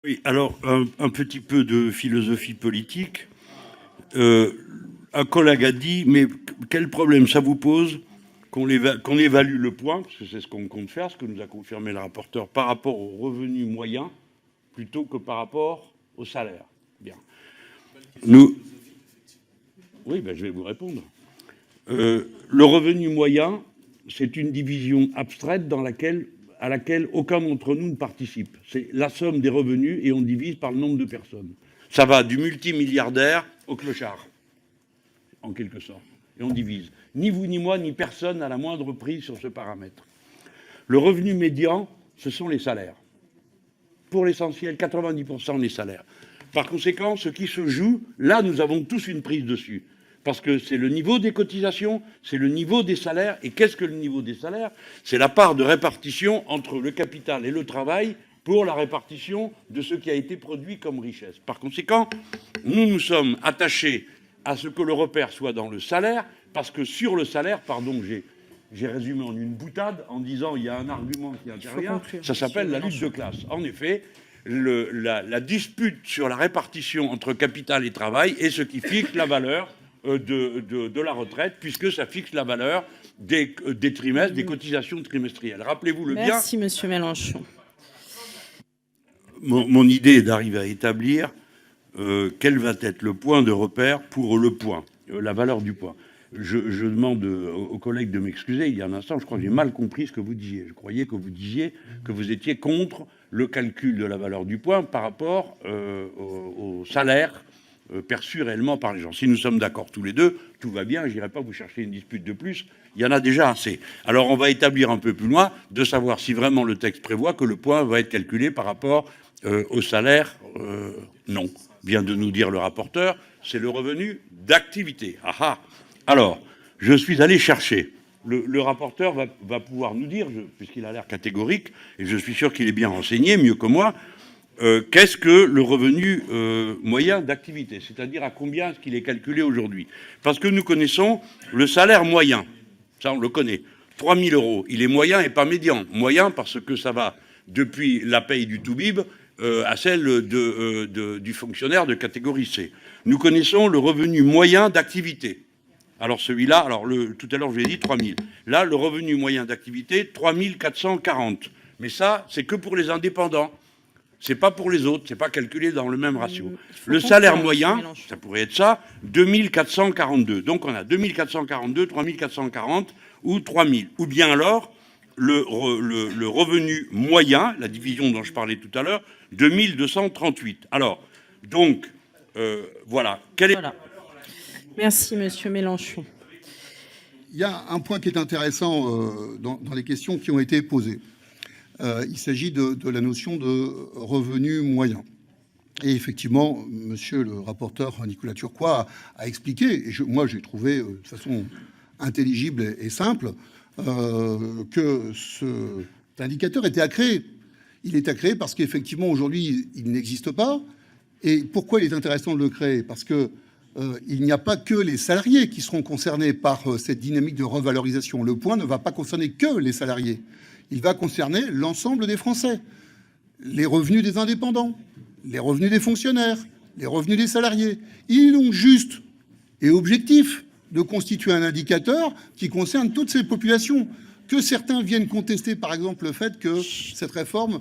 Oui, alors un petit peu de philosophie politique. Un collègue a dit, mais quel problème ça vous pose qu'on évalue le point, parce que c'est ce qu'on compte faire, ce que nous a confirmé le rapporteur, par rapport au revenu moyen, plutôt que par rapport au salaire. Bien. Nous... Oui, ben, je vais vous répondre. Le revenu moyen, c'est une division abstraite à laquelle aucun d'entre nous ne participe. C'est la somme des revenus et on divise par le nombre de personnes. Ça va du multimilliardaire au clochard, en quelque sorte. Et on divise. Ni vous, ni moi, ni personne n'a la moindre prise sur ce paramètre. Le revenu médian, ce sont les salaires. Pour l'essentiel, 90% des salaires. Par conséquent, ce qui se joue, là, nous avons tous une prise dessus. Parce que c'est le niveau des cotisations, c'est le niveau des salaires. Et qu'est-ce que le niveau des salaires? C'est la part de répartition entre le capital et le travail pour la répartition de ce qui a été produit comme richesse. Par conséquent, nous nous sommes attachés à ce que le repère soit dans le salaire, parce que sur le salaire, pardon, j'ai résumé en une boutade en disant il y a un argument qui intervient, ça s'appelle la lutte de classe. En effet, la dispute sur la répartition entre capital et travail est ce qui fixe la valeur de la retraite, puisque ça fixe la valeur des trimestres, des cotisations trimestrielles. Rappelez-vous-le bien. Merci, monsieur Mélenchon. Mon idée est d'arriver à établir quel va être le point de repère pour le point, la valeur du point. Je demande aux collègues de m'excuser. Il y a un instant, je crois que j'ai mal compris ce que vous disiez. Je croyais que vous disiez que vous étiez contre le calcul de la valeur du point par rapport au salaire perçu réellement par les gens. Si nous sommes d'accord tous les deux, tout va bien, je n'irai pas vous chercher une dispute de plus, il y en a déjà assez. Alors on va établir un peu plus loin de savoir si vraiment le texte prévoit que le point va être calculé par rapport au salaire. Non, vient de nous dire le rapporteur, c'est le revenu d'activité. Ah ah. Alors, je suis allé chercher. Le rapporteur va pouvoir nous dire, puisqu'il a l'air catégorique, et je suis sûr qu'il est bien renseigné, mieux que moi, qu'est-ce que le revenu moyen d'activité, c'est-à-dire à combien est-ce qu'il est calculé aujourd'hui. Parce que nous connaissons le salaire moyen, ça on le connaît, 3 000 €. Il est moyen et pas médian. Moyen parce que ça va depuis la paye du toubib à celle du fonctionnaire de catégorie C. Nous connaissons le revenu moyen d'activité. Alors celui-là, alors tout à l'heure je vous ai dit 3 000. Là, le revenu moyen d'activité, 3 440. Mais ça, c'est que pour les indépendants. C'est pas pour les autres, c'est pas calculé dans le même ratio. Le salaire moyen, ça pourrait être ça, 2 442. Donc on a 2 442, 3 440 ou 3 000. Ou bien alors, le revenu moyen, la division dont je parlais tout à l'heure, 2 238. Alors, donc, voilà. Voilà. Merci, monsieur Mélenchon. Il y a un point qui est intéressant dans les questions qui ont été posées. Il s'agit de la notion de revenu moyen. Et effectivement, monsieur le rapporteur Nicolas Turquois a expliqué, et moi j'ai trouvé de façon intelligible et simple, que cet indicateur était à créer. Il est à créer parce qu'effectivement aujourd'hui il n'existe pas. Et pourquoi il est intéressant de le créer? Parce que il n'y a pas que les salariés qui seront concernés par cette dynamique de revalorisation. Le point ne va pas concerner que les salariés. Il va concerner l'ensemble des Français. Les revenus des indépendants, les revenus des fonctionnaires, les revenus des salariés. Il est donc juste et objectif de constituer un indicateur qui concerne toutes ces populations. Que certains viennent contester, par exemple, le fait que cette réforme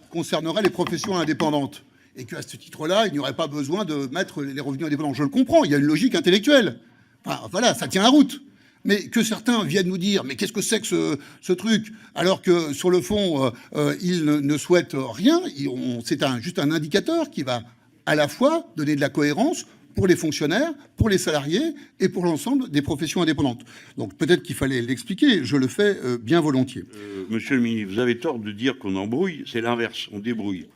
concernerait les professions indépendantes. Et qu'à ce titre-là, il n'y aurait pas besoin de mettre les revenus indépendants. Je le comprends, il y a une logique intellectuelle. Enfin, voilà, ça tient la route. Mais que certains viennent nous dire, mais qu'est-ce que c'est que ce truc? Alors que, sur le fond, ils ne souhaitent rien. C'est juste un indicateur qui va à la fois donner de la cohérence pour les fonctionnaires, pour les salariés et pour l'ensemble des professions indépendantes. Donc peut-être qu'il fallait l'expliquer, je le fais bien volontiers. Monsieur le ministre, vous avez tort de dire qu'on embrouille, c'est l'inverse, on débrouille.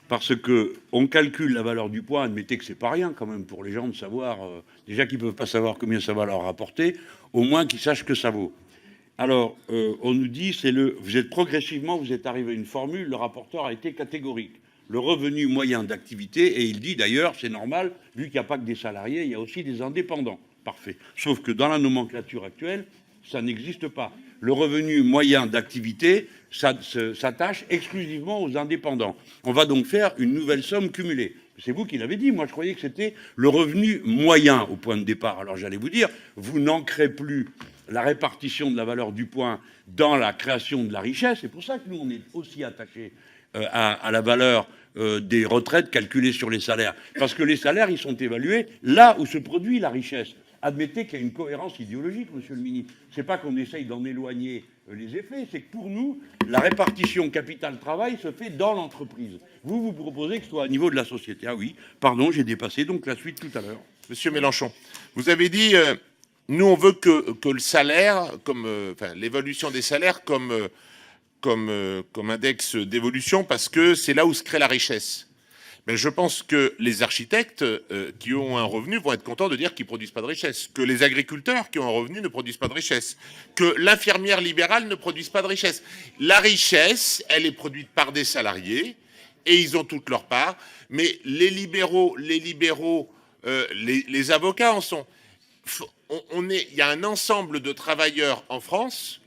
Parce qu'on calcule la valeur du point, admettez que c'est pas rien quand même pour les gens de savoir, déjà qu'ils ne peuvent pas savoir combien ça va leur rapporter, au moins qu'ils sachent que ça vaut. Alors, on nous dit, vous êtes progressivement, vous êtes arrivé à une formule, le rapporteur a été catégorique. Le revenu moyen d'activité, et il dit d'ailleurs, c'est normal, vu qu'il n'y a pas que des salariés, il y a aussi des indépendants. Parfait. Sauf que dans la nomenclature actuelle, ça n'existe pas. Le revenu moyen d'activité, s'attache exclusivement aux indépendants. On va donc faire une nouvelle somme cumulée. C'est vous qui l'avez dit. Moi, je croyais que c'était le revenu moyen au point de départ. Alors, j'allais vous dire, vous n'ancrez plus la répartition de la valeur du point dans la création de la richesse. C'est pour ça que nous, on est aussi attachés à la valeur des retraites calculées sur les salaires. Parce que les salaires, ils sont évalués là où se produit la richesse. Admettez qu'il y a une cohérence idéologique, monsieur le ministre. C'est pas qu'on essaye d'en éloigner les effets, c'est que pour nous, la répartition capital-travail se fait dans l'entreprise. Vous proposez que ce soit au niveau de la société. Ah oui, pardon, j'ai dépassé donc la suite tout à l'heure. Monsieur Mélenchon, vous avez dit, nous on veut que le salaire, l'évolution des salaires comme index d'évolution, parce que c'est là où se crée la richesse. Mais je pense que les architectes qui ont un revenu vont être contents de dire qu'ils ne produisent pas de richesse, que les agriculteurs qui ont un revenu ne produisent pas de richesse, que l'infirmière libérale ne produise pas de richesse. La richesse, elle est produite par des salariés et ils ont toute leur part, mais les libéraux, les avocats en sont. Il y a un ensemble de travailleurs en France,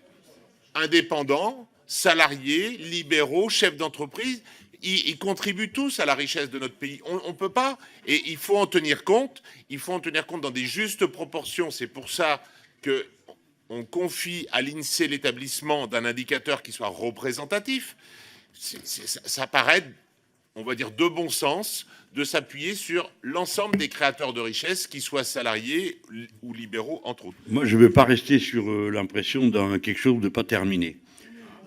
indépendants, salariés, libéraux, chefs d'entreprise. Ils contribuent tous à la richesse de notre pays. On ne peut pas, et il faut en tenir compte. Il faut en tenir compte dans des justes proportions. C'est pour ça qu'on confie à l'INSEE l'établissement d'un indicateur qui soit représentatif. Ça paraît, on va dire, de bon sens de s'appuyer sur l'ensemble des créateurs de richesse, qu'ils soient salariés ou libéraux, entre autres. Moi, je ne veux pas rester sur l'impression d'un quelque chose de pas terminé.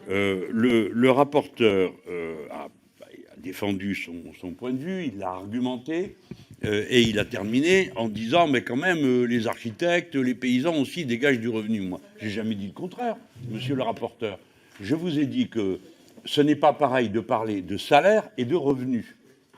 Le rapporteur a défendu son point de vue, il l'a argumenté, et il a terminé en disant mais quand même les architectes, les paysans aussi dégagent du revenu. Moi, j'ai jamais dit le contraire, monsieur le rapporteur. Je vous ai dit que ce n'est pas pareil de parler de salaire et de revenu.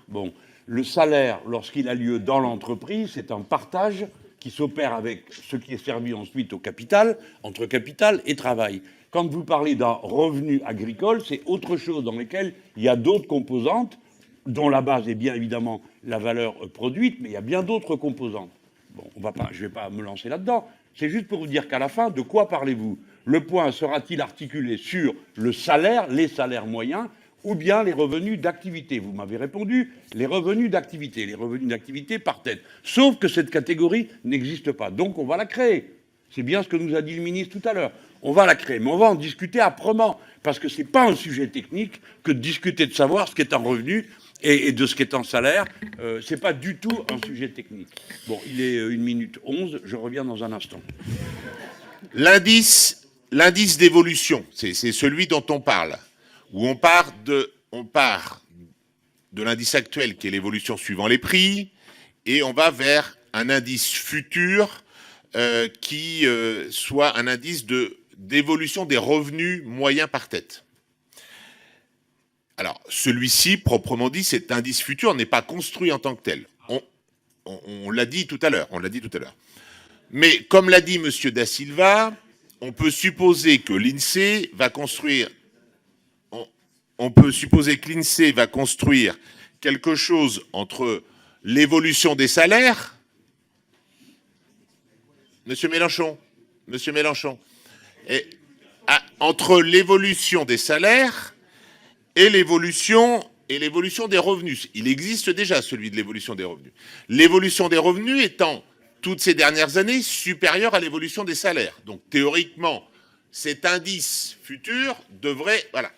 Bon, le salaire, lorsqu'il a lieu dans l'entreprise, c'est un partage qui s'opère avec ce qui est servi ensuite au capital, entre capital et travail. Quand vous parlez d'un revenu agricole, c'est autre chose dans lequel il y a d'autres composantes, dont la base est bien évidemment la valeur produite, mais il y a bien d'autres composantes. Bon, je ne vais pas me lancer là-dedans. C'est juste pour vous dire qu'à la fin, de quoi parlez-vous? Le point sera-t-il articulé sur le salaire, les salaires moyens, ou bien les revenus d'activité? Vous m'avez répondu, les revenus d'activité. Les revenus d'activité par tête. Sauf que cette catégorie n'existe pas. Donc on va la créer. C'est bien ce que nous a dit le ministre tout à l'heure. On va la créer, mais on va en discuter âprement, parce que ce n'est pas un sujet technique que de discuter de savoir ce qu'est un revenu et de ce qu'est un salaire. Ce n'est pas du tout un sujet technique. Bon, il est 1h11, je reviens dans un instant. L'indice d'évolution, c'est celui dont on parle, où on part de l'indice actuel, qui est l'évolution suivant les prix, et on va vers un indice futur qui soit un indice d'évolution des revenus moyens par tête. Alors, celui-ci, proprement dit, cet indice futur n'est pas construit en tant que tel. On l'a dit tout à l'heure. Mais, comme l'a dit M. Da Silva, on peut supposer que l'INSEE va construire quelque chose entre l'évolution des salaires. Monsieur Mélenchon, entre l'évolution des salaires et l'évolution des revenus. Il existe déjà celui de l'évolution des revenus. L'évolution des revenus étant, toutes ces dernières années, supérieure à l'évolution des salaires. Donc, théoriquement, cet indice futur devrait... Voilà.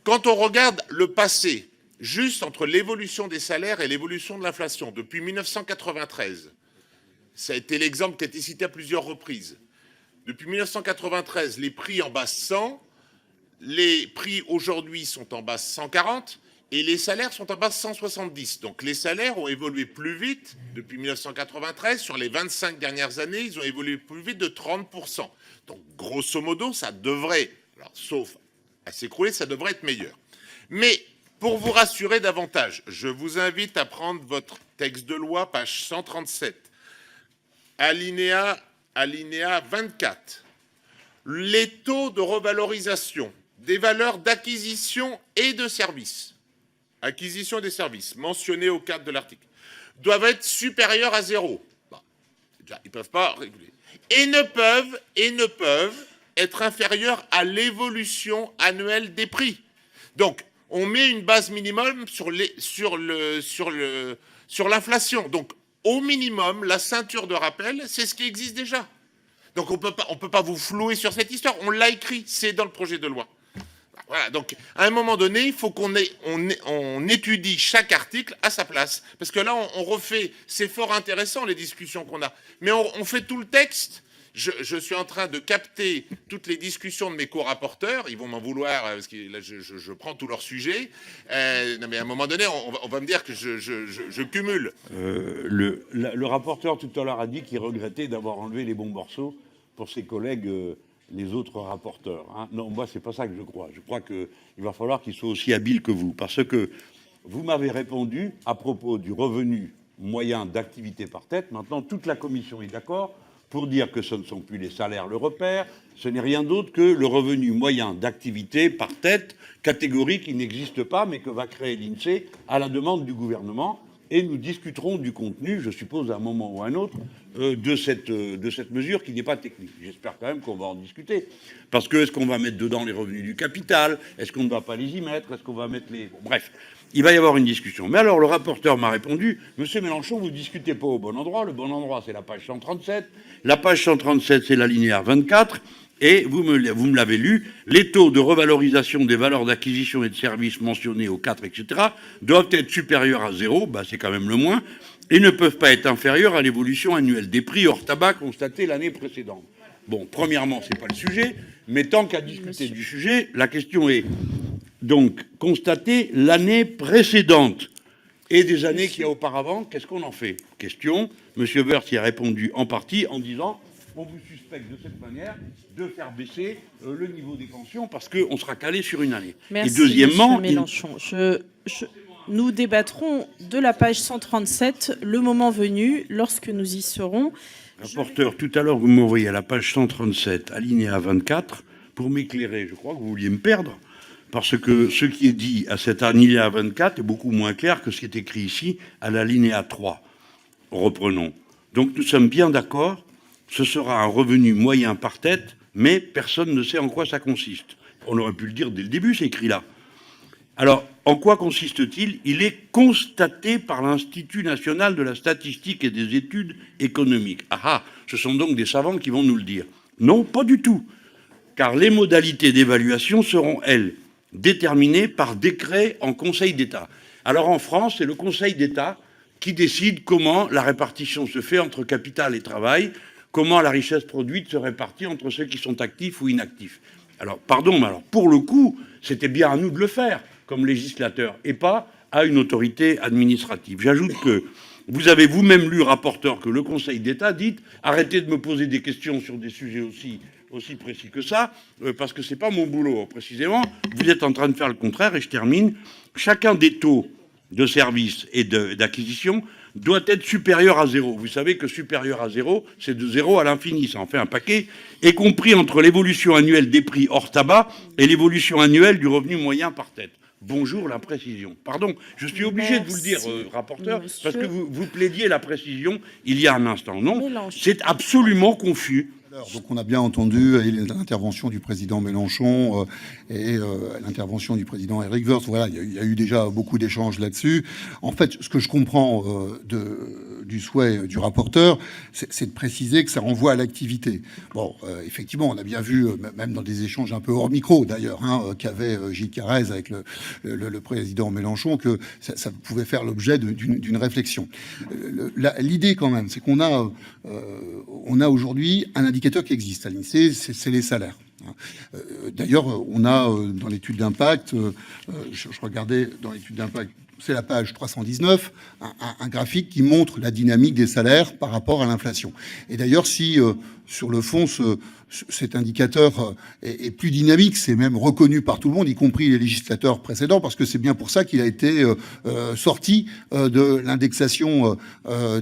Quand on regarde le passé, juste entre l'évolution des salaires et l'évolution de l'inflation, depuis 1993, ça a été l'exemple qui a été cité à plusieurs reprises. Depuis 1993, les prix en base 100, les prix aujourd'hui sont en base 140 et les salaires sont en base 170. Donc les salaires ont évolué plus vite depuis 1993. Sur les 25 dernières années, ils ont évolué plus vite de 30%. Donc grosso modo, ça devrait, alors, sauf à s'écrouler, ça devrait être meilleur. Mais pour vous rassurer davantage, je vous invite à prendre votre texte de loi, page 137. Alinéa 24. Les taux de revalorisation des valeurs d'acquisition et de services, acquisition des services mentionnés au cadre de l'article, doivent être supérieurs à 0. Bon, déjà, ils ne peuvent pas réguler. Et ne peuvent être inférieur à l'évolution annuelle des prix. Donc, on met une base minimum sur l'inflation. Donc, au minimum, la ceinture de rappel, c'est ce qui existe déjà. Donc, on peut pas vous flouer sur cette histoire. On l'a écrit, c'est dans le projet de loi. Voilà, donc à un moment donné, il faut qu'on étudie chaque article à sa place. Parce que là, on refait, c'est fort intéressant les discussions qu'on a. Mais on fait tout le texte. Je suis en train de capter toutes les discussions de mes co-rapporteurs. Ils vont m'en vouloir parce que là, je prends tous leurs sujets. Non, mais à un moment donné, on va me dire que je cumule. Le rapporteur tout à l'heure a dit qu'il regrettait d'avoir enlevé les bons morceaux pour ses collègues, les autres rapporteurs. Hein. Non, moi, c'est pas ça que je crois. Je crois qu'il va falloir qu'ils soient aussi habiles que vous. Parce que vous m'avez répondu à propos du revenu moyen d'activité par tête. Maintenant, toute la commission est d'accord pour dire que ce ne sont plus les salaires le repère, ce n'est rien d'autre que le revenu moyen d'activité par tête, catégorie qui n'existe pas, mais que va créer l'INSEE à la demande du gouvernement. Et nous discuterons du contenu, je suppose, à un moment ou à un autre, de cette mesure qui n'est pas technique. J'espère quand même qu'on va en discuter. Parce que est-ce qu'on va mettre dedans les revenus du capital? Est-ce qu'on ne va pas les y mettre? Est-ce qu'on va mettre les... Bon, bref, il va y avoir une discussion. Mais alors, le rapporteur m'a répondu, « Monsieur Mélenchon, vous ne discutez pas au bon endroit. Le bon endroit, c'est la page 137. La page 137, c'est l'alinéa 24. Et vous me l'avez lu, les taux de revalorisation des valeurs d'acquisition et de services mentionnés au 4, etc., doivent être supérieurs à 0, bah c'est quand même le moins, et ne peuvent pas être inférieurs à l'évolution annuelle des prix hors tabac constatés l'année précédente. Bon, premièrement, c'est pas le sujet, mais tant qu'à discuter du sujet, la question est donc constater l'année précédente et des années qu'il y a auparavant, qu'est-ce qu'on en fait? Question, M. Woerth y a répondu en partie en disant... on vous suspecte de cette manière de faire baisser le niveau des pensions parce qu'on sera calé sur une année. Merci, et deuxièmement, Monsieur Mélenchon. Nous débattrons de la page 137 le moment venu, lorsque nous y serons. Rapporteur, tout à l'heure, vous m'envoyez à la page 137, alinéa 24, pour m'éclairer. Je crois que vous vouliez me perdre, parce que ce qui est dit à cet alinéa 24 est beaucoup moins clair que ce qui est écrit ici à l'alinéa 3. Reprenons. Donc nous sommes bien d'accord. Ce sera un revenu moyen par tête, mais personne ne sait en quoi ça consiste. On aurait pu le dire dès le début, c'est écrit là. Alors, en quoi consiste-t-il? Il est constaté par l'Institut national de la statistique et des études économiques. Ah ah, ce sont donc des savants qui vont nous le dire. Non, pas du tout. Car les modalités d'évaluation seront, elles, déterminées par décret en Conseil d'État. Alors en France, c'est le Conseil d'État qui décide comment la répartition se fait entre capital et travail, comment la richesse produite se répartit entre ceux qui sont actifs ou inactifs. Alors, pardon, mais alors, pour le coup, c'était bien à nous de le faire, comme législateurs, et pas à une autorité administrative. J'ajoute que vous avez vous-même lu, rapporteur, que le Conseil d'État dit « Arrêtez de me poser des questions sur des sujets aussi précis que ça, parce que c'est pas mon boulot, précisément. Vous êtes en train de faire le contraire, et je termine. Chacun des taux de service et d'acquisition doit être supérieur à 0. Vous savez que supérieur à 0, c'est de 0 à l'infini, ça en fait un paquet, y compris entre l'évolution annuelle des prix hors tabac et l'évolution annuelle du revenu moyen par tête. Bonjour la précision. Pardon, je suis obligé de vous le dire, rapporteur, parce que vous plaidiez la précision il y a un instant. Non, c'est absolument confus. Donc on a bien entendu l'intervention du président Mélenchon et l'intervention du président Éric Woerth. Voilà, il y a eu déjà beaucoup d'échanges là-dessus. En fait, ce que je comprends du souhait du rapporteur, c'est de préciser que ça renvoie à l'activité. Bon, effectivement, on a bien vu, même dans des échanges un peu hors micro d'ailleurs, qu'avait Gilles Carrez avec le président Mélenchon, que ça pouvait faire l'objet d'une réflexion. L'idée quand même, c'est qu'on a aujourd'hui un indicateur qui existe à l'INSEE, c'est les salaires. D'ailleurs, on a dans l'étude d'impact, je regardais dans l'étude d'impact, c'est la page 319, un graphique qui montre la dynamique des salaires par rapport à l'inflation. Et d'ailleurs, si sur le fond, cet indicateur est plus dynamique, c'est même reconnu par tout le monde, y compris les législateurs précédents, parce que c'est bien pour ça qu'il a été sorti de l'indexation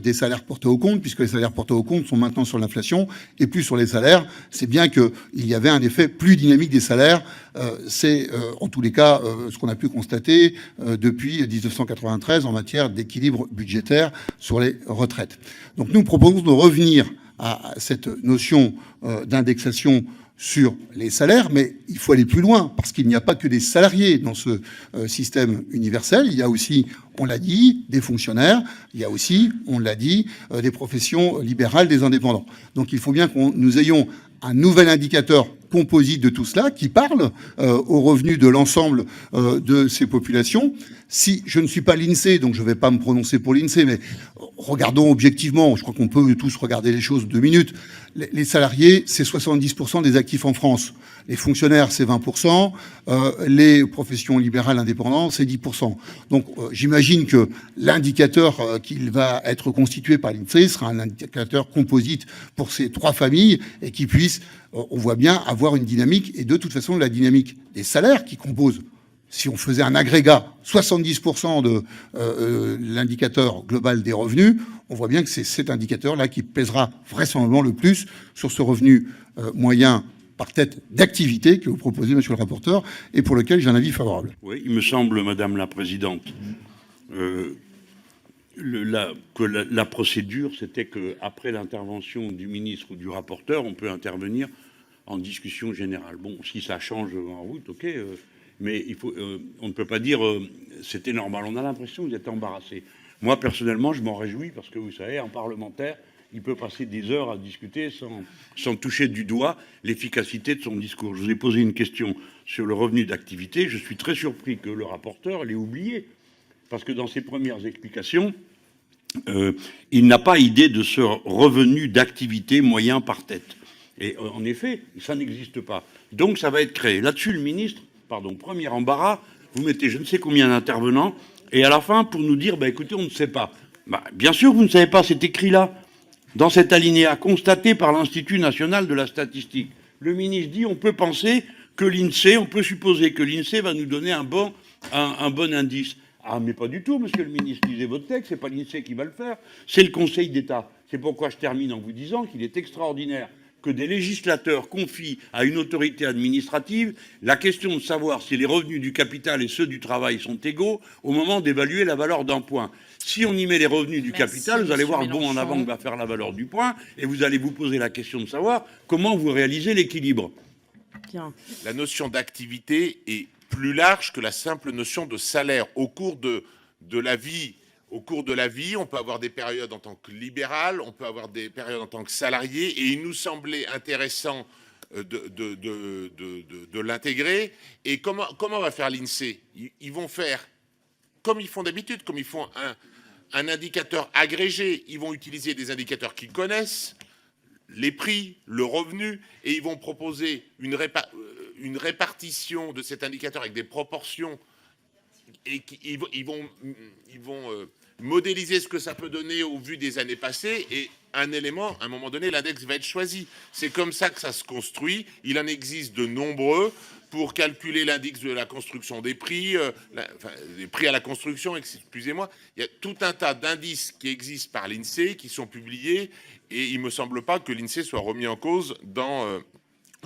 des salaires portés au compte, puisque les salaires portés au compte sont maintenant sur l'inflation et plus sur les salaires. C'est bien qu'il y avait un effet plus dynamique des salaires. C'est en tous les cas ce qu'on a pu constater depuis 1993 en matière d'équilibre budgétaire sur les retraites. Donc nous proposons de revenir à cette notion d'indexation sur les salaires, mais il faut aller plus loin, parce qu'il n'y a pas que des salariés dans ce système universel. Il y a aussi, on l'a dit, des fonctionnaires, il y a aussi, on l'a dit, des professions libérales, des indépendants. Donc il faut bien que nous ayons un nouvel indicateur composite de tout cela qui parle aux revenus de l'ensemble de ces populations. Si je ne suis pas l'INSEE, donc je ne vais pas me prononcer pour l'INSEE, mais regardons objectivement, je crois qu'on peut tous regarder les choses 2 minutes. Les salariés, c'est 70% des actifs en France. Les fonctionnaires, c'est 20%. Les professions libérales indépendantes, c'est 10%. Donc j'imagine que l'indicateur qui va être constitué par l'INSEE sera un indicateur composite pour ces 3 familles et qui puisse, on voit bien, avoir une dynamique. Et de toute façon, la dynamique des salaires qui composent, si on faisait un agrégat, 70% de l'indicateur global des revenus, on voit bien que c'est cet indicateur-là qui pèsera vraisemblablement le plus sur ce revenu moyen par tête d'activité que vous proposez, monsieur le rapporteur, et pour lequel j'ai un avis favorable. Oui, il me semble, Madame la Présidente, que la procédure, c'était qu'après l'intervention du ministre ou du rapporteur, on peut intervenir en discussion générale. Bon, si ça change en route, ok, mais il faut, on ne peut pas dire c'était normal. On a l'impression que vous êtes embarrassé. Moi, personnellement, je m'en réjouis parce que, vous savez, un parlementaire, il peut passer des heures à discuter sans toucher du doigt l'efficacité de son discours. Je vous ai posé une question sur le revenu d'activité. Je suis très surpris que le rapporteur l'ait oublié, parce que dans ses premières explications, il n'a pas idée de ce revenu d'activité moyen par tête. Et en effet, ça n'existe pas. Donc ça va être créé. Là-dessus, le ministre, premier embarras, vous mettez je ne sais combien d'intervenants, et à la fin, pour nous dire, écoutez, on ne sait pas. Bien sûr, vous ne savez pas, c'est écrit là, dans cet alinéa, constaté par l'Institut national de la statistique. Le ministre dit, on peut penser que l'INSEE, on peut supposer que l'INSEE va nous donner un bon indice. Ah, mais pas du tout, monsieur le ministre, lisez votre texte, c'est pas l'INSEE qui va le faire, c'est le Conseil d'État. C'est pourquoi je termine en vous disant qu'il est extraordinaire que des législateurs confient à une autorité administrative la question de savoir si les revenus du capital et ceux du travail sont égaux au moment d'évaluer la valeur d'un point. Si on y met les revenus du capital, vous allez voir le bond en avant que va faire la valeur du point, et vous allez vous poser la question de savoir comment vous réalisez l'équilibre. Bien. La notion d'activité est plus large que la simple notion de salaire. Au cours de la vie, on peut avoir des périodes en tant que libéral, on peut avoir des périodes en tant que salarié, et il nous semblait intéressant de l'intégrer. Et comment va faire l'INSEE ? Ils vont faire comme ils font d'habitude, comme ils font un indicateur agrégé. Ils vont utiliser des indicateurs qu'ils connaissent, les prix, le revenu, et ils vont proposer une répartition de cet indicateur avec des proportions, et ils vont modéliser ce que ça peut donner au vu des années passées, et un élément, à un moment donné, l'index va être choisi. C'est comme ça que ça se construit. Il en existe de nombreux pour calculer l'index de la construction des prix, les prix à la construction, excusez-moi. Il y a tout un tas d'indices qui existent par l'INSEE, qui sont publiés, et il ne me semble pas que l'INSEE soit remis en cause dans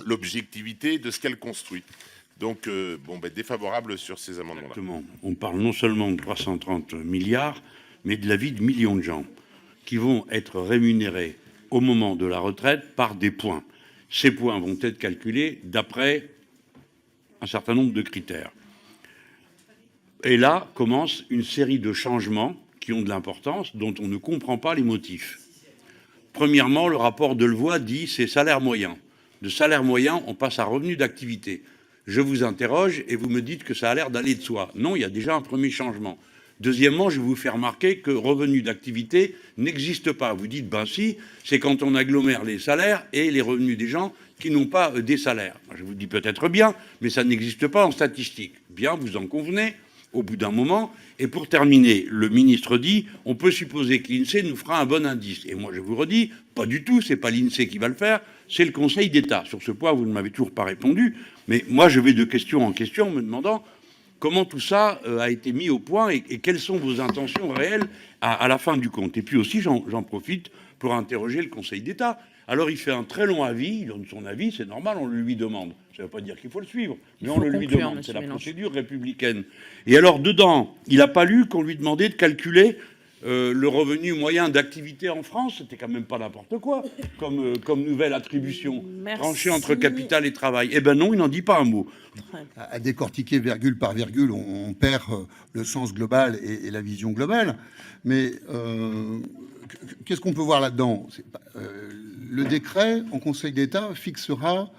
l'objectivité de ce qu'elle construit. Donc, défavorable sur ces amendements-là. Exactement. On parle non seulement de 330 milliards, mais de la vie de millions de gens qui vont être rémunérés au moment de la retraite par des points. Ces points vont être calculés d'après un certain nombre de critères. Et là commence une série de changements qui ont de l'importance, dont on ne comprend pas les motifs. Premièrement, le rapport Delevoye dit c'est salaire moyen. De salaire moyen, on passe à revenu d'activité. Je vous interroge et vous me dites que ça a l'air d'aller de soi. Non, il y a déjà un premier changement. Deuxièmement, je vais vous faire remarquer que revenu d'activité n'existe pas. Vous dites, si, c'est quand on agglomère les salaires et les revenus des gens qui n'ont pas des salaires. Je vous dis peut-être bien, mais ça n'existe pas en statistique. Bien, vous en convenez, au bout d'un moment. Et pour terminer, le ministre dit, on peut supposer que l'INSEE nous fera un bon indice. Et moi, je vous redis, pas du tout, c'est pas l'INSEE qui va le faire, c'est le Conseil d'État. Sur ce point, vous ne m'avez toujours pas répondu, mais moi, je vais de question en question, me demandant comment tout ça a été mis au point et quelles sont vos intentions réelles à la fin du compte. Et puis aussi, j'en profite pour interroger le Conseil d'État. Alors, il fait un très long avis, il donne son avis, c'est normal, on le lui demande. Ça ne veut pas dire qu'il faut le suivre, mais on le lui demande. C'est la procédure républicaine. Et alors, dedans, il n'a pas lu qu'on lui demandait de calculer le revenu moyen d'activité en France, c'était quand même pas n'importe quoi comme nouvelle attribution, Merci. tranchée entre capital et travail. Eh ben non, il n'en dit pas un mot. À décortiquer virgule par virgule, on perd le sens global et la vision globale. Mais qu'est-ce qu'on peut voir là-dedans? Le décret en Conseil d'État fixera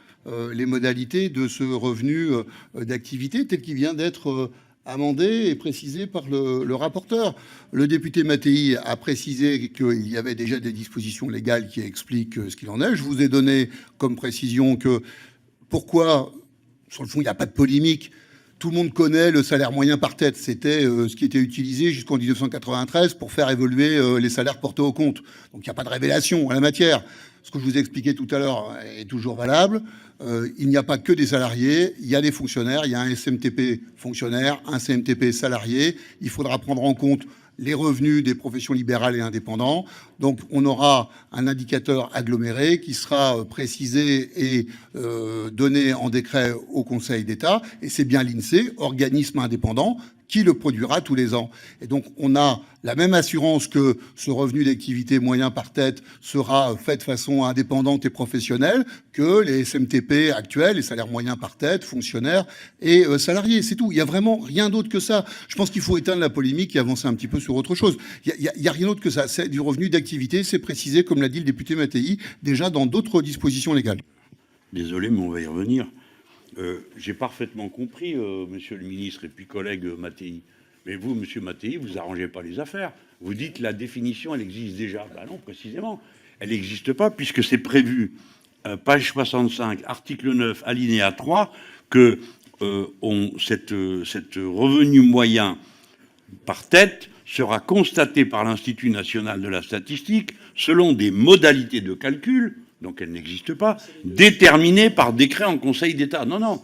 les modalités de ce revenu d'activité tel qu'il vient d'être amendé et précisé par le rapporteur. Le député Mattei a précisé qu'il y avait déjà des dispositions légales qui expliquent ce qu'il en est. Je vous ai donné comme précision que pourquoi, sur le fond, il n'y a pas de polémique. Tout le monde connaît le salaire moyen par tête. C'était ce qui était utilisé jusqu'en 1993 pour faire évoluer les salaires portés au compte. Donc il n'y a pas de révélation en la matière. Ce que je vous ai expliqué tout à l'heure est toujours valable. Il n'y a pas que des salariés, il y a des fonctionnaires, il y a un SMTP fonctionnaire, un CMTP salarié. Il faudra prendre en compte les revenus des professions libérales et indépendants. Donc on aura un indicateur aggloméré qui sera précisé et donné en décret au Conseil d'État. Et c'est bien l'INSEE, organisme indépendant, qui le produira tous les ans. Et donc on a la même assurance que ce revenu d'activité moyen par tête sera fait de façon indépendante et professionnelle que les SMTP actuels, les salaires moyens par tête, fonctionnaires et salariés. C'est tout. Il n'y a vraiment rien d'autre que ça. Je pense qu'il faut éteindre la polémique et avancer un petit peu sur autre chose. Il y a rien d'autre que ça. C'est du revenu d'activité. C'est précisé, comme l'a dit le député Mattei, déjà dans d'autres dispositions légales. Désolé, mais on va y revenir. J'ai parfaitement compris, monsieur le ministre et puis collègue Mattei. Mais vous, monsieur Mattei, vous arrangez pas les affaires. Vous dites la définition, elle existe déjà. Ben non, précisément. Elle n'existe pas puisque c'est prévu, page 65, article 9, alinéa 3, que cette revenu moyen par tête sera constaté par l'Institut national de la statistique selon des modalités de calcul, donc elle n'existe pas, déterminées par décret en Conseil d'État. Non, non.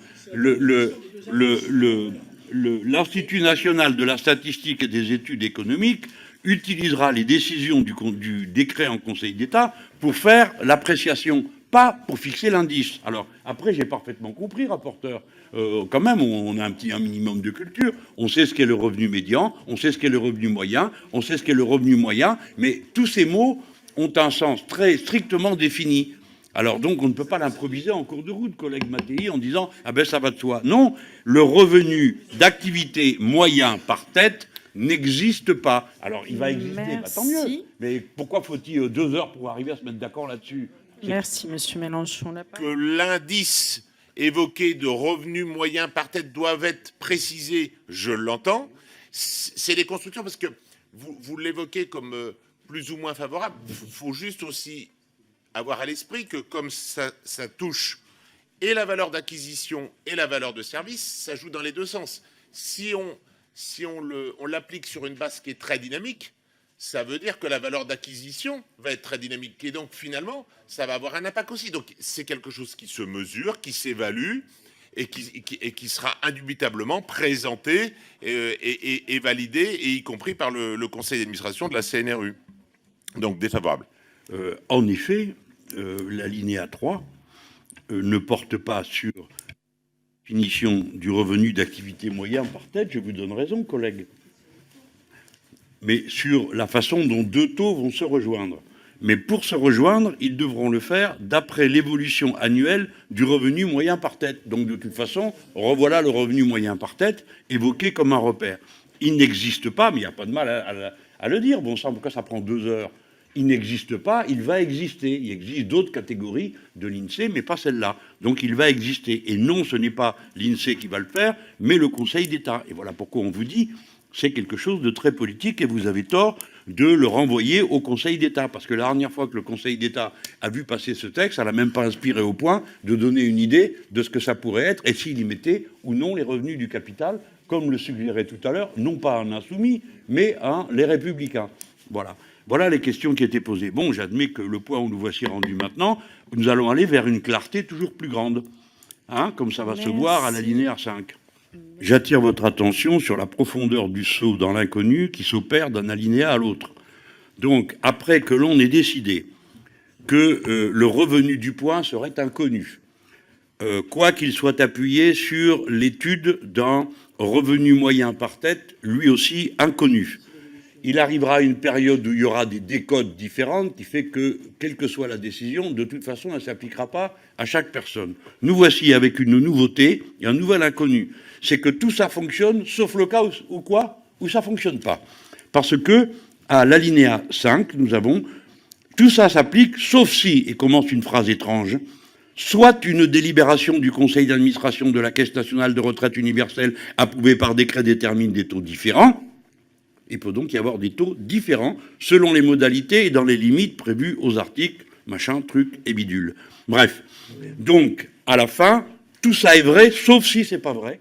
L'Institut national de la statistique et des études économiques utilisera les décisions du décret en Conseil d'État pour faire l'appréciation, pas pour fixer l'indice. Alors, après, j'ai parfaitement compris, rapporteur. Quand même, on a un minimum de culture. On sait ce qu'est le revenu médian, on sait ce qu'est le revenu moyen, on sait ce qu'est le revenu moyen, mais tous ces mots ont un sens très strictement défini. Alors donc, on ne peut pas l'improviser en cours de route, collègue Mattei, en disant « Ah ben, ça va de soi ». Non, le revenu d'activité moyen par tête n'existe pas. Alors, il va exister, bah, tant mieux. Mais pourquoi faut-il 2 heures pour arriver à se mettre d'accord là-dessus? Merci, monsieur Mélenchon. Que l'indice évoqué de revenu moyen par tête doivent être précisés, je l'entends. C'est des constructions parce que vous l'évoquez comme plus ou moins favorable. Il faut juste aussi avoir à l'esprit que comme ça touche et la valeur d'acquisition et la valeur de service, ça joue dans les deux sens. Si on l'applique sur une base qui est très dynamique, ça veut dire que la valeur d'acquisition va être très dynamique. Et donc, finalement, ça va avoir un impact aussi. Donc, c'est quelque chose qui se mesure, qui s'évalue et qui sera indubitablement présenté et validé, et y compris par le conseil d'administration de la CNRU. Donc, défavorable. En effet, l'alinéa 3 ne porte pas sur la définition du revenu d'activité moyen par tête. Je vous donne raison, collègue. Mais sur la façon dont 2 taux vont se rejoindre. Mais pour se rejoindre, ils devront le faire d'après l'évolution annuelle du revenu moyen par tête. Donc de toute façon, revoilà le revenu moyen par tête évoqué comme un repère. Il n'existe pas, mais il n'y a pas de mal à le dire. Bon sang, pourquoi ça prend 2 heures? Il n'existe pas, il va exister. Il existe d'autres catégories de l'INSEE, mais pas celle-là. Donc il va exister. Et non, ce n'est pas l'INSEE qui va le faire, mais le Conseil d'État. Et voilà pourquoi on vous dit... c'est quelque chose de très politique et vous avez tort de le renvoyer au Conseil d'État. Parce que la dernière fois que le Conseil d'État a vu passer ce texte, ça n'a même pas inspiré au point de donner une idée de ce que ça pourrait être et s'il y mettait ou non les revenus du capital, comme le suggérait tout à l'heure, non pas un insoumis, mais les républicains. Voilà. Voilà les questions qui étaient posées. Bon, j'admets que le point où nous voici rendus maintenant, nous allons aller vers une clarté toujours plus grande. Hein, comme ça va se voir à l'alinéa 5. J'attire votre attention sur la profondeur du saut dans l'inconnu qui s'opère d'un alinéa à l'autre. Donc, après que l'on ait décidé que le revenu du point serait inconnu, quoi qu'il soit appuyé sur l'étude d'un revenu moyen par tête, lui aussi inconnu, il arrivera une période où il y aura des décodes différentes qui fait que, quelle que soit la décision, de toute façon, elle ne s'appliquera pas à chaque personne. Nous voici avec une nouveauté et un nouvel inconnu. C'est que tout ça fonctionne, sauf le cas où ça ne fonctionne pas. Parce que, à l'alinéa 5, nous avons tout ça s'applique, sauf si, et commence une phrase étrange, soit une délibération du conseil d'administration de la Caisse nationale de retraite universelle approuvée par décret détermine des taux différents. Il peut donc y avoir des taux différents selon les modalités et dans les limites prévues aux articles, machin, truc et bidule. Bref. Donc, à la fin, tout ça est vrai, sauf si c'est pas vrai,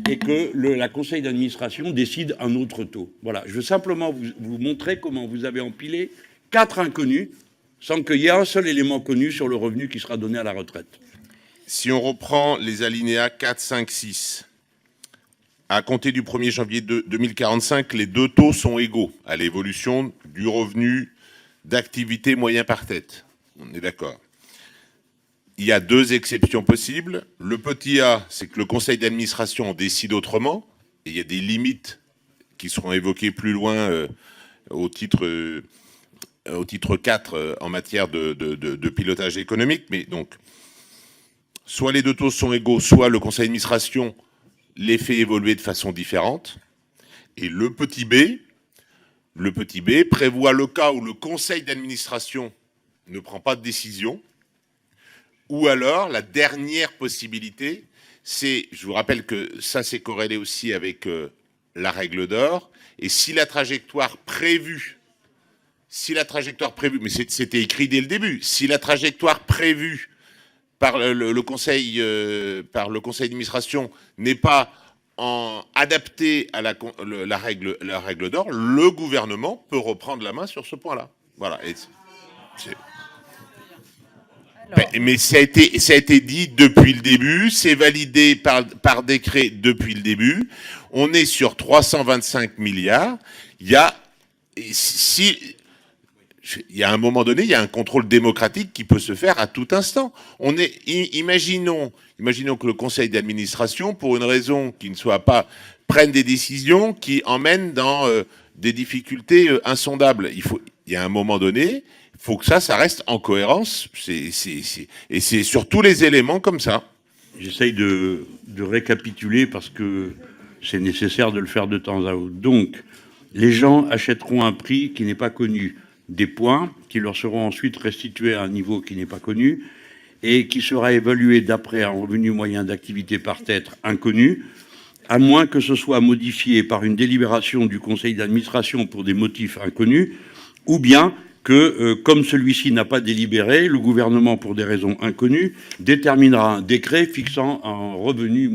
et que la conseil d'administration décide un autre taux. Voilà. Je veux simplement vous montrer comment vous avez empilé 4 inconnus sans qu'il y ait un seul élément connu sur le revenu qui sera donné à la retraite. Si on reprend les alinéas 4, 5, 6, à compter du 1er janvier 2045, les deux taux sont égaux à l'évolution du revenu d'activité moyen par tête. On est d'accord. Il y a 2 exceptions possibles. Le petit a, c'est que le conseil d'administration en décide autrement, et il y a des limites qui seront évoquées plus loin au titre 4 en matière de pilotage économique. Mais donc, soit les deux taux sont égaux, soit le conseil d'administration les fait évoluer de façon différente. Et le petit b prévoit le cas où le conseil d'administration ne prend pas de décision, ou alors la dernière possibilité, c'est, je vous rappelle que ça c'est corrélé aussi avec la règle d'or, et si la trajectoire prévue, mais c'était écrit dès le début, si la trajectoire prévue par le conseil d'administration n'est pas adaptée à la règle d'or, le gouvernement peut reprendre la main sur ce point-là. Voilà. Mais ça a été dit depuis le début, c'est validé par décret depuis le début. On est sur 325 milliards. Il y a un moment donné, il y a un contrôle démocratique qui peut se faire à tout instant. Imaginons que le conseil d'administration, pour une raison qui ne soit pas, prenne des décisions qui emmènent dans des difficultés insondables. Il y a un moment donné, il faut que ça reste en cohérence. Et c'est sur tous les éléments comme ça. J'essaye de récapituler parce que c'est nécessaire de le faire de temps à autre. Donc, les gens achèteront un prix qui n'est pas connu, des points qui leur seront ensuite restitués à un niveau qui n'est pas connu et qui sera évalué d'après un revenu moyen d'activité par tête inconnu, à moins que ce soit modifié par une délibération du conseil d'administration pour des motifs inconnus, ou bien que, comme celui-ci n'a pas délibéré, le gouvernement, pour des raisons inconnues, déterminera un décret fixant un revenu,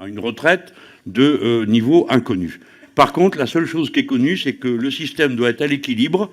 une retraite de niveau inconnu. Par contre, la seule chose qui est connue, c'est que le système doit être à l'équilibre,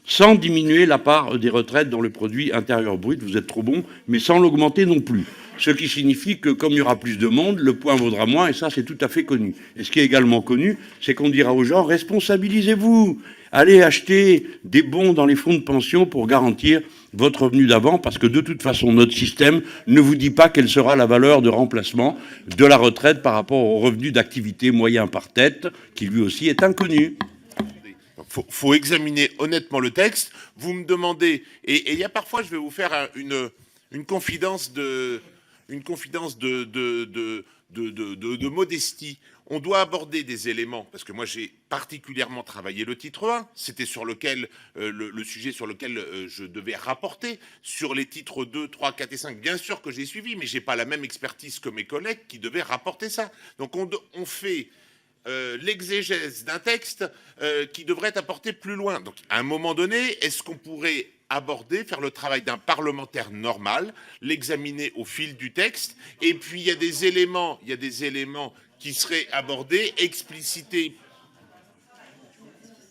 sans diminuer la part des retraites dans le produit intérieur brut, vous êtes trop bon, mais sans l'augmenter non plus. Ce qui signifie que, comme il y aura plus de monde, le point vaudra moins, et ça, c'est tout à fait connu. Et ce qui est également connu, c'est qu'on dira aux gens, responsabilisez-vous, allez acheter des bons dans les fonds de pension pour garantir votre revenu d'avant, parce que de toute façon, notre système ne vous dit pas quelle sera la valeur de remplacement de la retraite par rapport au revenu d'activité moyen par tête, qui lui aussi est inconnu. Faut examiner honnêtement le texte. Vous me demandez, et il y a parfois, je vais vous faire une confidence de modestie. On doit aborder des éléments, parce que moi j'ai particulièrement travaillé le titre 1, c'était sur lequel le sujet sur lequel je devais rapporter. Sur les titres 2, 3, 4 et 5, bien sûr que j'ai suivi, mais j'ai pas la même expertise que mes collègues qui devaient rapporter ça. Donc on fait l'exégèse d'un texte qui devrait être apporté plus loin. Donc, à un moment donné, est-ce qu'on pourrait faire le travail d'un parlementaire normal, l'examiner au fil du texte, et puis il y a des éléments qui seraient abordés, explicités.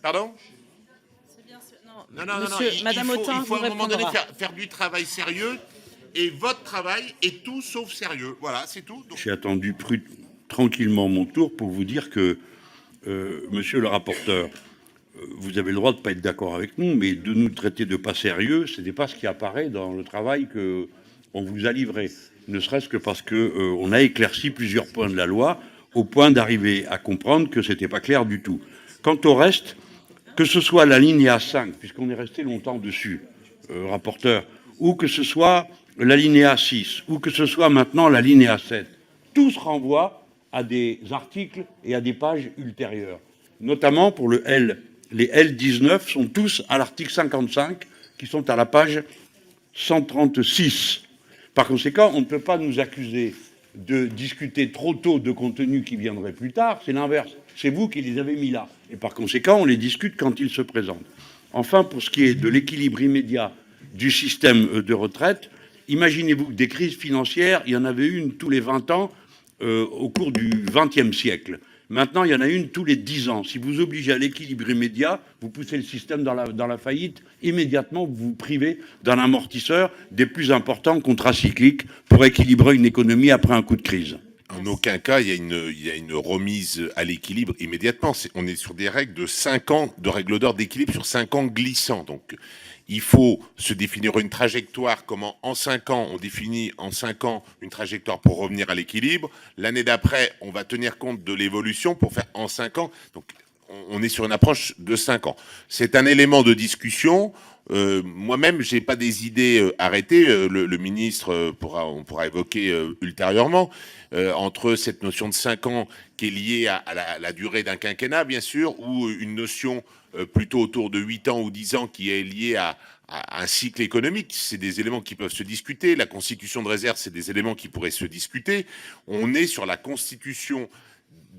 Pardon ? Non. Monsieur, Madame Autain, il faut à un moment donné répondra. faire du travail sérieux, et votre travail est tout sauf sérieux. Voilà, c'est tout. Donc... J'ai attendu tranquillement mon tour pour vous dire que, monsieur le rapporteur, vous avez le droit de ne pas être d'accord avec nous, mais de nous traiter de pas sérieux, ce n'est pas ce qui apparaît dans le travail qu'on vous a livré. Ne serait-ce que parce qu'on a éclairci plusieurs points de la loi, au point d'arriver à comprendre que ce n'était pas clair du tout. Quant au reste, que ce soit l'alinéa 5, puisqu'on est resté longtemps dessus, rapporteur, ou que ce soit l'alinéa 6, ou que ce soit maintenant l'alinéa 7, tous renvoient à des articles et à des pages ultérieures. Notamment pour les L19 sont tous à l'article 55, qui sont à la page 136. Par conséquent, on ne peut pas nous accuser de discuter trop tôt de contenus qui viendraient plus tard, c'est l'inverse. C'est vous qui les avez mis là. Et par conséquent, on les discute quand ils se présentent. Enfin, pour ce qui est de l'équilibre immédiat du système de retraite, imaginez-vous que des crises financières, il y en avait une tous les 20 ans au cours du XXe siècle. Maintenant, il y en a une tous les 10 ans. Si vous obligez à l'équilibre immédiat, vous poussez le système dans la faillite. Immédiatement, vous vous privez d'un amortisseur des plus importants contracycliques pour équilibrer une économie après un coup de crise. En aucun cas, il y a une remise à l'équilibre immédiatement. On est sur des règles de 5 ans, de règles d'ordre d'équilibre sur 5 ans glissants. Donc, il faut se définir une trajectoire, comment en 5 ans, on définit en 5 ans une trajectoire pour revenir à l'équilibre. L'année d'après, on va tenir compte de l'évolution pour faire en 5 ans. Donc, on est sur une approche de 5 ans. C'est un élément de discussion. Moi-même, j'ai pas des idées arrêtées. Le ministre on pourra évoquer ultérieurement entre cette notion de 5 ans qui est liée à la durée d'un quinquennat, bien sûr, ou une notion plutôt autour de 8 ans ou 10 ans qui est liée à un cycle économique. C'est des éléments qui peuvent se discuter. La constitution de réserve, c'est des éléments qui pourraient se discuter. On est sur la constitution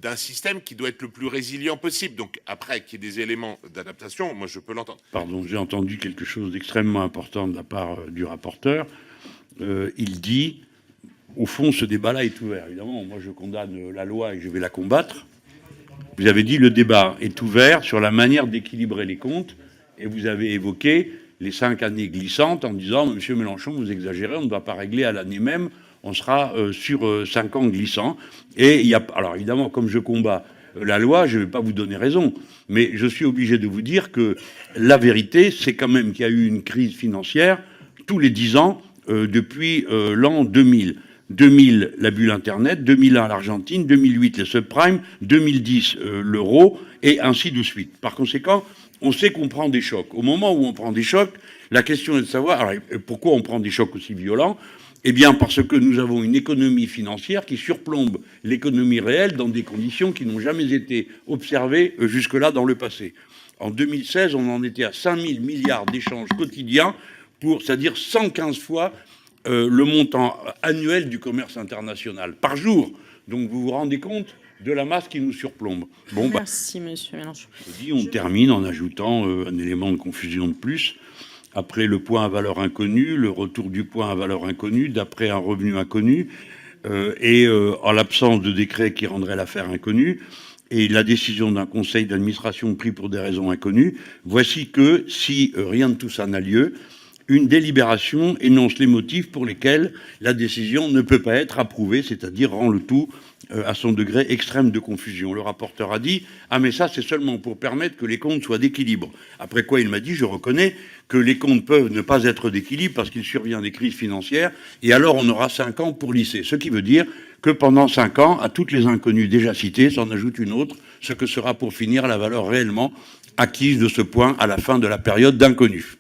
d'un système qui doit être le plus résilient possible. Donc après, qu'il y ait des éléments d'adaptation, moi je peux l'entendre. Pardon, j'ai entendu quelque chose d'extrêmement important de la part du rapporteur. Il dit, au fond, ce débat-là est ouvert. Évidemment, moi je condamne la loi et je vais la combattre. Vous avez dit le débat est ouvert sur la manière d'équilibrer les comptes et vous avez évoqué les 5 années glissantes en disant, Monsieur Mélenchon, vous exagérez, on ne va pas régler à l'année même, on sera sur 5 ans glissants. Et il y a, alors évidemment, comme je combats la loi, je ne vais pas vous donner raison, mais je suis obligé de vous dire que la vérité, c'est quand même qu'il y a eu une crise financière tous les 10 ans depuis l'an 2000. 2000, la bulle Internet, 2001, l'Argentine, 2008, les subprimes, 2010, l'euro, et ainsi de suite. Par conséquent, on sait qu'on prend des chocs. Au moment où on prend des chocs, la question est de savoir alors, pourquoi on prend des chocs aussi violents. Eh bien, parce que nous avons une économie financière qui surplombe l'économie réelle dans des conditions qui n'ont jamais été observées jusque-là dans le passé. En 2016, on en était à 5 000 milliards d'échanges quotidiens, c'est-à-dire 115 fois le montant annuel du commerce international par jour. Donc vous vous rendez compte de la masse qui nous surplombe. Bon, merci, monsieur Mélenchon. On termine en ajoutant un élément de confusion de plus. Après le point à valeur inconnue, le retour du point à valeur inconnue, d'après un revenu inconnu, et en l'absence de décret qui rendrait l'affaire inconnue, et la décision d'un conseil d'administration prise pour des raisons inconnues, voici que, si rien de tout ça n'a lieu, une délibération énonce les motifs pour lesquels la décision ne peut pas être approuvée, c'est-à-dire rend le tout à son degré extrême de confusion. Le rapporteur a dit « Ah mais ça c'est seulement pour permettre que les comptes soient d'équilibre ». Après quoi il m'a dit « Je reconnais que les comptes peuvent ne pas être d'équilibre parce qu'il survient des crises financières et alors on aura 5 ans pour lisser ». Ce qui veut dire que pendant 5 ans, à toutes les inconnues déjà citées, s'en ajoute une autre, ce que sera pour finir la valeur réellement acquise de ce point à la fin de la période d'inconnu.